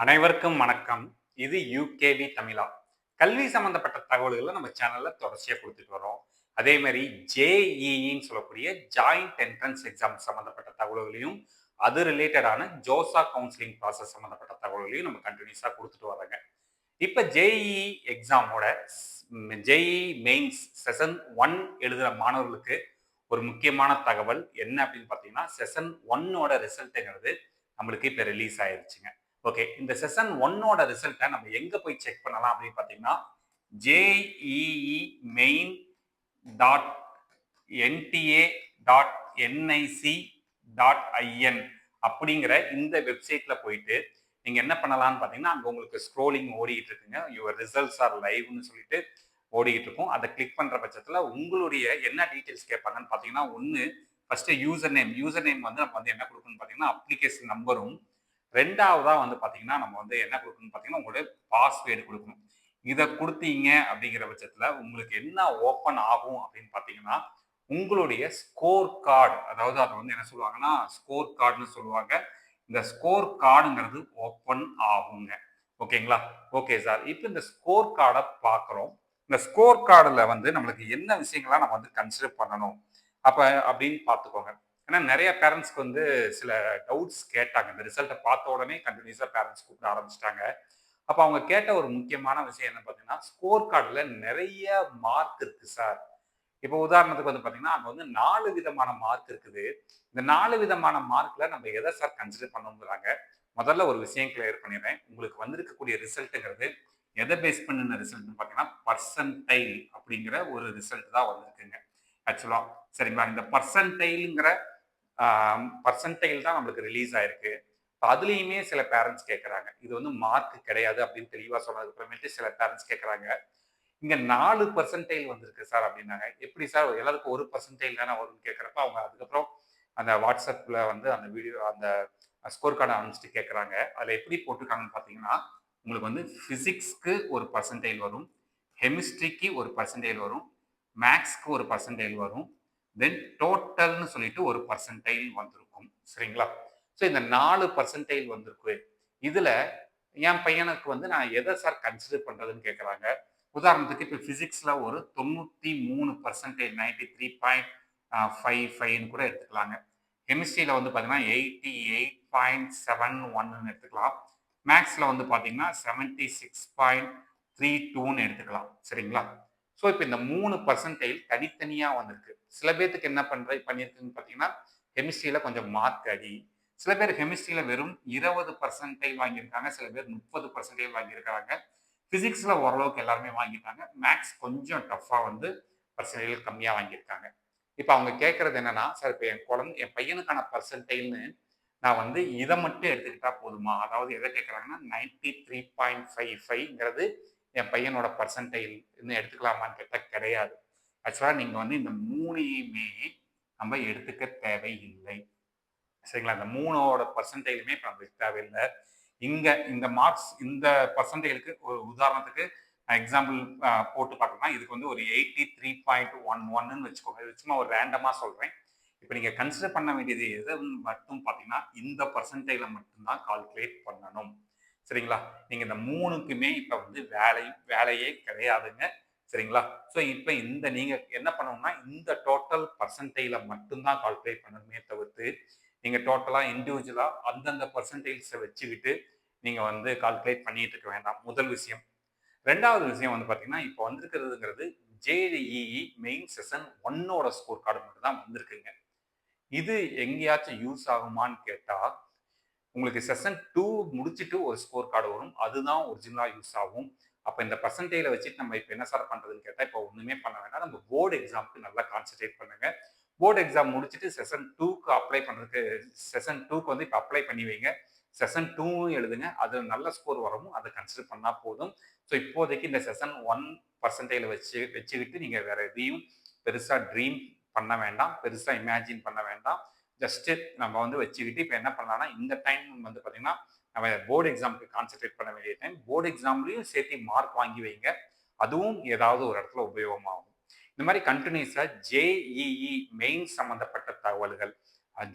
அனைவருக்கும் வணக்கம். இது யூகேவி தமிழா. கல்வி சம்பந்தப்பட்ட தகவல்களை நம்ம சேனல்ல தொடர்ச்சியா கொடுத்துட்டு வரோம். அதே மாதிரி ஜேஇஇன்னு சொல்லக்கூடிய ஜாயிண்ட் என்ட்ரன்ஸ் எக்ஸாம் சம்பந்தப்பட்ட தகவல்களையும், அது ரிலேட்டடான ஜோசா கவுன்சிலிங் ப்ராசஸ் சம்பந்தப்பட்ட தகவல்களையும் நம்ம கண்டினியூஸா கொடுத்துட்டு வரோங்க. இப்ப ஜேஇஇ எக்ஸாமோட ஜேஇஇ மெயின்ஸ் செஷன் 1 எழுதுற மாணவர்களுக்கு ஒரு முக்கியமான தகவல் என்ன அப்படின்னு பார்த்தீங்கன்னா, செஷன் 1ஓட ரிசல்ட்டுங்கிறது நம்மளுக்கு இப்ப ரிலீஸ் ஆயிருச்சுங்க. ஓகே. இந்த செஷன் 1ஓட ரிசல்ட்ட நம்ம எங்க போய் செக் பண்ணலாம் அப்படின்னு பார்த்தீங்கன்னா, JEE main dot NTA dot NIC dot IN அப்படிங்கிற இந்த வெப்சைட்ல போயிட்டு நீங்க என்ன பண்ணலாம்னு பார்த்தீங்கன்னா, அங்க உங்களுக்கு ஸ்க்ரோலிங் ஓடிட்டு இருக்குங்க. யுவர் ரிசல்ட்ஸ் ஆர் லைவ்னு சொல்லிட்டு ஓடிட்டு இருக்கும். அதை கிளிக் பண்ற பட்சத்துல உங்களுடைய என்ன டீடைல்ஸ் கேட்பாங்கன்னு பார்த்தீங்கன்னா, ஒண்ணு ஃபர்ஸ்ட் யூசர் நேம் வந்து நம்ம வந்து என்ன கொடுக்கணும்னு பார்த்தீங்கன்னா, அப்ளிகேஷன் நம்பரும், 2வதா வந்து பார்த்தீங்கன்னா, நம்ம வந்து என்ன கொடுக்கணும்னு பார்த்தீங்கன்னா, உங்களுடைய பாஸ்வேர்டு கொடுக்கணும். இதை கொடுத்தீங்க அப்படிங்கிற பட்சத்துல உங்களுக்கு என்ன ஓப்பன் ஆகும் அப்படின்னு பார்த்தீங்கன்னா, உங்களுடைய ஸ்கோர் கார்டு, அதாவது அதை வந்து என்ன சொல்லுவாங்கன்னா, ஸ்கோர் கார்டுன்னு சொல்லுவாங்க. இந்த ஸ்கோர் கார்டுங்கிறது ஓப்பன் ஆகுங்க. ஓகேங்களா? Okay sir. இப்போ இந்த ஸ்கோர் கார்டை பார்க்குறோம். இந்த ஸ்கோர் கார்டில் வந்து நம்மளுக்கு என்ன விஷயங்கள்லாம் நம்ம வந்து கன்சிடர் பண்ணணும் அப்படின்னு பார்த்துக்கோங்க. ஏன்னா நிறைய பேரண்ட்ஸ்க்கு வந்து சில டவுட்ஸ் கேட்டாங்க. இந்த ரிசல்ட்டை பார்த்த உடனே கண்டினியூஸாக பேரண்ட்ஸ் கூப்பிட ஆரம்பிச்சிட்டாங்க. அப்போ அவங்க கேட்ட ஒரு முக்கியமான விஷயம் என்ன பார்த்தீங்கன்னா, ஸ்கோர் கார்டில் நிறைய மார்க் இருக்கு சார். இப்போ உதாரணத்துக்கு வந்து பார்த்தீங்கன்னா, அங்கே வந்து 4 விதமான மார்க் இருக்குது. இந்த 4 விதமான மார்க்ல நம்ம எதை சார் கன்சிடர் பண்ணணுங்கிறாங்க. முதல்ல ஒரு விஷயம் கிளியர் பண்ணிடுறேன். உங்களுக்கு வந்திருக்கக்கூடிய ரிசல்ட்டுங்கிறது எதை பேஸ் பண்ணின ரிசல்ட்னு பார்த்தீங்கன்னா, பர்சன்டைல் அப்படிங்கிற ஒரு ரிசல்ட் தான் வந்திருக்குங்க. ஆக்சுவலா சரிங்களா? இந்த பர்சன்டைல் தான் நம்மளுக்கு ரிலீஸ் ஆயிருக்கு. அதுலயுமே சில பேரண்ட்ஸ் கேட்கறாங்க. இது வந்து மார்க் கிடையாது அப்படின்னு தெளிவா சொன்னதுக்கு அப்புறமேட்டு சில பேரண்ட்ஸ் கேட்கறாங்க. இங்க 4 பர்சன்டைல் வந்திருக்கு சார் அப்படின்னாங்க. எப்படி சார் எல்லாருக்கும் 1 பர்சன்டைல் தானே வரும்னு கேட்கறப்ப அவங்க அதுக்கப்புறம் அந்த வாட்ஸ்அப்ல வந்து அந்த வீடியோ அந்த ஸ்கோர் கார்டை அனுப்பிச்சிட்டு கேட்கறாங்க. அதுல எப்படி போட்டிருக்காங்கன்னு பார்த்தீங்கன்னா, உங்களுக்கு வந்து பிசிக்ஸ்க்கு 1 பர்சன்டைல் வரும், கெமிஸ்ட்ரிக்கு 1 பர்சன்டைல் வரும், மேக்ஸ்க்கு 1 பர்சன்டைல் வரும், தென் டோட்டல்னு சொல்லிட்டு 1 பர்சன்டைல் வந்திருக்கும். சரிங்களா? ஸோ இந்த 4 பர்சன்டைல் வந்திருக்கு. இதுல என் பையனுக்கு வந்து நான் எதை சார் கன்சிடர் பண்றதுன்னு கேட்கறாங்க. உதாரணத்துக்கு இப்போ பிசிக்ஸ்ல ஒரு 93% 93.55ன்னு கூட எடுத்துக்கலாங்க. கெமிஸ்ட்ரியில வந்து பார்த்தீங்கன்னா 88.71ன்னு எடுத்துக்கலாம். மேக்ஸ்ல வந்து பார்த்தீங்கன்னா 76.32ன்னு எடுத்துக்கலாம். சரிங்களா? ஸோ இப்போ இந்த 3 பர்சன்டைல் தனித்தனியா வந்திருக்கு. சில பேர்த்துக்கு என்ன பண்ணியிருக்குன்னு பார்த்தீங்கன்னா, கெமிஸ்ட்ரியில கொஞ்சம் மார்க் அடி. சில பேர் கெமிஸ்ட்ரியில வெறும் 20% வாங்கியிருக்காங்க. சில பேர் 30% வாங்கியிருக்காங்க. பிசிக்ஸ்ல ஓரளவுக்கு எல்லாருமே வாங்கிட்டாங்க. மேக்ஸ் கொஞ்சம் டஃப்பா வந்து பர்சன்டைல் கம்மியா வாங்கியிருக்காங்க. இப்ப அவங்க கேட்கறது என்னன்னா, சார் இப்ப என் பையனுக்கான பர்சன்டைல்னு நான் வந்து இத மட்டும் எடுத்துக்கிட்டா போதுமா? அதாவது எத கேட்கறாங்கன்னா 93.55ங்கிறது என் பையனோட பர்சன்டைல்ன்னு எடுத்துக்கலாமான்னு கேட்டா கிடையாது. ஆக்சுவலா நீங்க வந்து இந்த 3யுமே நம்ம எடுத்துக்க தேவையில்லை. சரிங்களா? இந்த 3ஓட பர்சன்டைலுமே இப்ப நம்மளுக்கு தேவையில்ல. இந்த மார்க்ஸ் இந்த பர்சன்டேஜ்க்கு ஒரு உதாரணத்துக்கு எக்ஸாம்பிள் போட்டு பார்க்கணும்னா இதுக்கு வந்து ஒரு 83.11ன்னு வச்சுக்கோங்க. இது சும்மா ஒரு ரேண்டமா சொல்றேன். இப்போ நீங்க கன்சிடர் பண்ண வேண்டியது எதுன்னு மட்டும் பார்த்தீங்கன்னா, இந்த பர்சன்டேஜ்ல மட்டும்தான் கால்குலேட் பண்ணணும். சரிங்களா? நீங்க இந்த 3க்குமே இப்ப வந்து வேலையே கிடையாதுங்க. சரிங்களா? ஸோ இப்ப நீங்க என்ன பண்ணணும்னா, இந்த டோட்டல் பர்சன்டேஜ்ல மட்டும்தான் கால்குலேட் பண்ணணுமே தவிர்த்து, நீங்க டோட்டலா இண்டிவிஜுவலா அந்தந்த பர்சன்டேஜ்ஸ வச்சுக்கிட்டு நீங்க வந்து கால்குலேட் பண்ணிட்டு இருக்க வேண்டாம். முதல் விஷயம். 2வது விஷயம் வந்து பார்த்தீங்கன்னா, இப்போ வந்திருக்கிறதுங்கிறது ஜேஇஇ மெயின் செஷன் 1ஓட ஸ்கோர் கார்டு மட்டும் தான் வந்திருக்குங்க. இது எங்கேயாச்சும் யூஸ் ஆகுமான்னு கேட்டா, உங்களுக்கு செஷன் 2 முடிச்சுட்டு ஒரு ஸ்கோர் கார்டு வரும். அதுதான் ஒரிஜினலா யூஸ் ஆகும். அப்ப இந்த பெர்சன்டைல வச்சுட்டு நம்ம இப்ப என்ன சார் பண்றதுன்னு கேட்டா, இப்போ ஒண்ணுமே பண்ண வேண்டாம். நம்ம போர்டு எக்ஸாம்க்கு நல்லா கான்சன்ட்ரேட் பண்ணுங்க. போர்டு எக்ஸாம் முடிச்சுட்டு செஷன் 2க்கு அப்ளை பண்றதுக்கு செஷன் 2க்கு வந்து இப்ப அப்ளை பண்ணி வைங்க. செஷன் 2வும் எழுதுங்க. அது நல்ல ஸ்கோர் வரவும் அதை கன்சிடர் பண்ணா போதும். ஸோ இப்போதைக்கு இந்த செஷன் 1 பர்சன்டைல வச்சுக்கிட்டு நீங்க வேற எதையும் பெருசா ட்ரீம் பண்ண வேண்டாம். பெருசா இமேஜின் பண்ண வேண்டாம். ஜஸ்ட் நம்ம வந்து வச்சுக்கிட்டு இப்போ என்ன பண்ணலாம்னா, இந்த டைம் வந்து பார்த்தீங்கன்னா, நம்ம போர்டு எக்ஸாமுக்கு கான்சென்ட்ரேட் பண்ண வேண்டிய டைம். போர்டு எக்ஸாம்லயும் சேர்த்து மார்க் வாங்கி வைங்க. அதுவும் ஏதாவது ஒரு இடத்துல உபயோகமாகும். இந்த மாதிரி கண்டினியூஸா ஜேஇஇ மெயின் சம்பந்தப்பட்ட தகவல்கள்,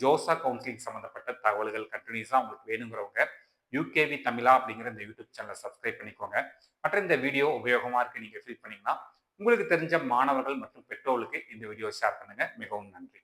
ஜோசா கவுன்சிலிங் சம்பந்தப்பட்ட தகவல்கள் கண்டினியூஸா உங்களுக்கு வேணுங்கிறவங்க யூகேவி தமிழா அப்படிங்கிற இந்த யூடியூப் சேனலை சப்ஸ்கிரைப் பண்ணிக்கோங்க. மற்ற இந்த வீடியோ உபயோகமா இருக்கு நீங்க ஃபீல் பண்ணீங்கன்னா உங்களுக்கு தெரிஞ்ச மாணவர்கள் மற்றும் பெற்றோர்களுக்கு இந்த வீடியோ ஷேர் பண்ணுங்க. மிகவும் நன்றி.